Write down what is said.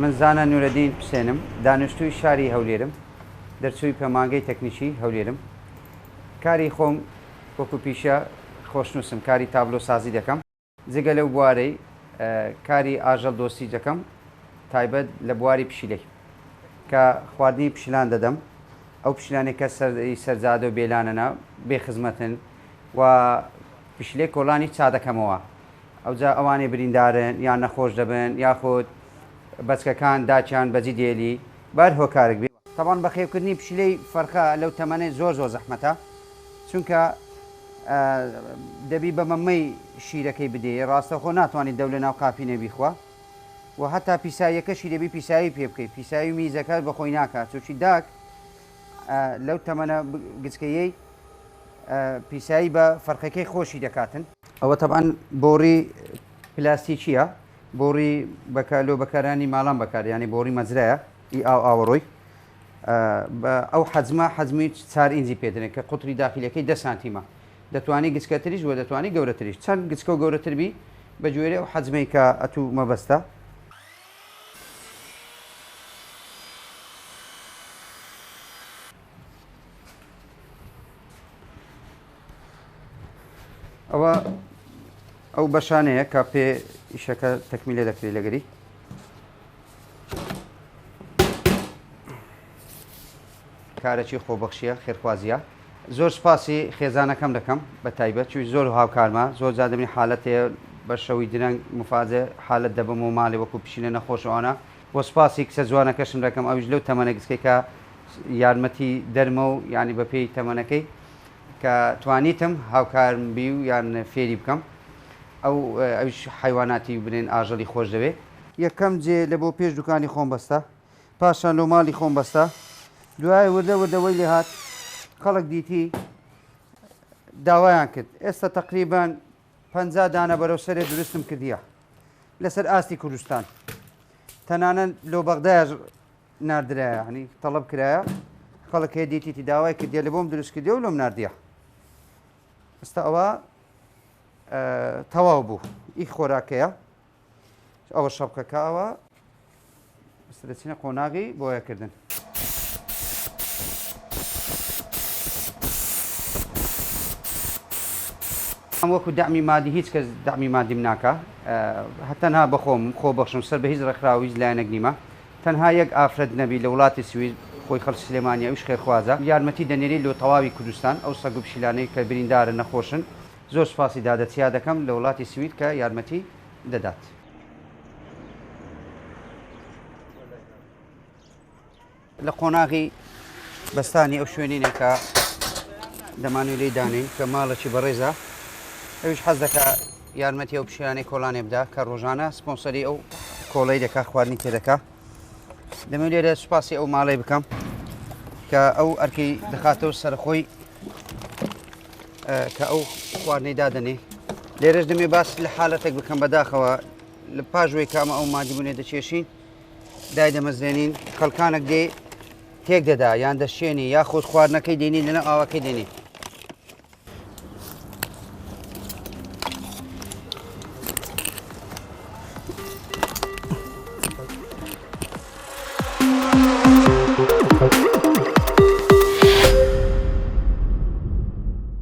من زانە نورەدین حسێنم دانیشتووی شاری هەولێرم دەرچووی پەمانگەی تەکنیکی هەولێرم کاری خۆم وەکو پیشە خۆشنووسم کاری تابلۆ سازی دەکەم جگە لەو بوارەی کاری ئاژەڵ دۆستی دەکەم تایبەت لە بواری پشیلەی کە خواردنی پشیلان دەدەم ئەو پشیلانێک کە سەرزادە و بێلانەنا بێخزمەتن و پشیلەی کۆڵانی چا دەکەمەوە ئەوجا ئەوانێ بریندارن یان نەخۆش دەبن یاخود بەچکەکان داچیان بەجی دێلی بار هۆکارێک بێ تەوان بە خێوکردنی پشیلەی فەرخە لەو تەمەنەی زۆر زەحمەتە چونکە دەبی بە مەمەی شیرەکەی بدێ ڕاستەخۆ ناتوانێت دەو لە ناو قاپینە بیخوا و هەتا پیساییەکەشی دەبی پیسایی پێ بکەیت پیسایی و میزەکە بەخۆی ناکات چوچی داک لەو تەمەنە گچکەیەی پیسایی بە فەرقەکەی خۆشی دەکاتن ئەوە تەبعاً بۆڕی پلاستیکیە بۆڕی بەکارلۆ بەکارانی ماڵان بەکار ینی بۆڕی مەجرایە ئی ئاوەڕۆی ئەو حەجمە حەجمی 4 ئینجی پێدرێن کە قوتری داخلیەکەی 10 سانتیمە دەتوانانی گچکەتریش و دەتوانانی گەورەتریش چەند گچکە و گەورەتربی بە گوێرە ئەو حەجمەی کە ئەتوو مەبەستە ئەو بەشانەیە کە پێ ئیشەکە تەکمیلە دەکرێت لەگەری کارێکی خۆبەخشیە خێرخوازیە زۆر سپاسی خێزانەکەم دەکەم بە تایبەت چوی زۆر هاوکارمە زۆر جادەبنی حالەتەیە بە شەوی درەنگ مفاجە حالت دەبم و ماڵی وەکو پشیلە نەخۆشەوانە بۆ سپاسی کسە جوانەکەشم دەکەم ئەویش لەو تەمەنە گچکەی کە یارمەتی دەرمە و ینی بە پێی تەمەنەکەی کە توانیتم هاوکارم بی و یان فێری بکەم ئەوش حیواناتی بنێن ئاژەڵی خۆش دەوێت یەکەم جێ لە بۆ پێش دوکانی خۆم بەستە پاشان لۆ ماڵی خۆم بەستە دوای وردەوەی لێ هات خەڵک دیتی داوایان کرد ئێستا تقریبان 50 دانە بەرەو سەرێ دروستم کردیە لەسەر ئاستی کوردستان تەنانەت لۆ بەغدایش ناردرایە ینی تەڵەب کرایە خەڵک هەیە دیتی داوای کردیە لە بۆم دروست کردی و لۆم ناردیە ئێستا ئەوە تەواو بوو ئی خۆراکەیە ئەوە شەبکەکەوە دەچینە قۆناغی بۆیەکردن وەکو دامی مادی هیچ کەس دامی مادیم ناکە هەتەنها بەخۆم خۆ بەخشم سەر بە هیچ ڕێکخراویش لایەنێک نیمە تەنها یەک ئافرەت نەبی لە وڵاتی سوید خۆی خەڵکی سلێمانیا ئەوش خێرخوازە یارمەتی دەنێری لۆ تەواوی کوردستان ئەو سەگ و پشیلانەی کە بریندارە نەخۆشن زۆر سپاسی دادەچیا دەکەم لە وڵاتی سوید کە یارمەتی دەدات لە قۆناغی بەستانی ئەو شوێنینە کە دەمانوێت لێی دانین کە ماڵێکی بەڕێزە ئەوش حەز دەکا یارمەتی ئەو پشیلانەی کۆڵانێ بدا کە ڕۆژانە سپۆنسەری ئەو کۆڵەی دەکا خواردنی تێدەکا دەمەوێت لێرە سوپاسی ئەو ماڵی بکەم کە ئەو ئەرکەی دەخاتەوە سەرخۆی کە ئەو خواردنەی دادەنێ لێرەش دەمێ باس لە حالەتێک بکەم بەداخەوە لە پاژوەی کامە ئەو مادیبوونێ دەچێشین دای دەمەزرێنین خەڵکانێک دێ تێک دەدا یان دەشێنی یاخۆت خواردنەکەی دێنی لەنە ئاوەکەی دێنی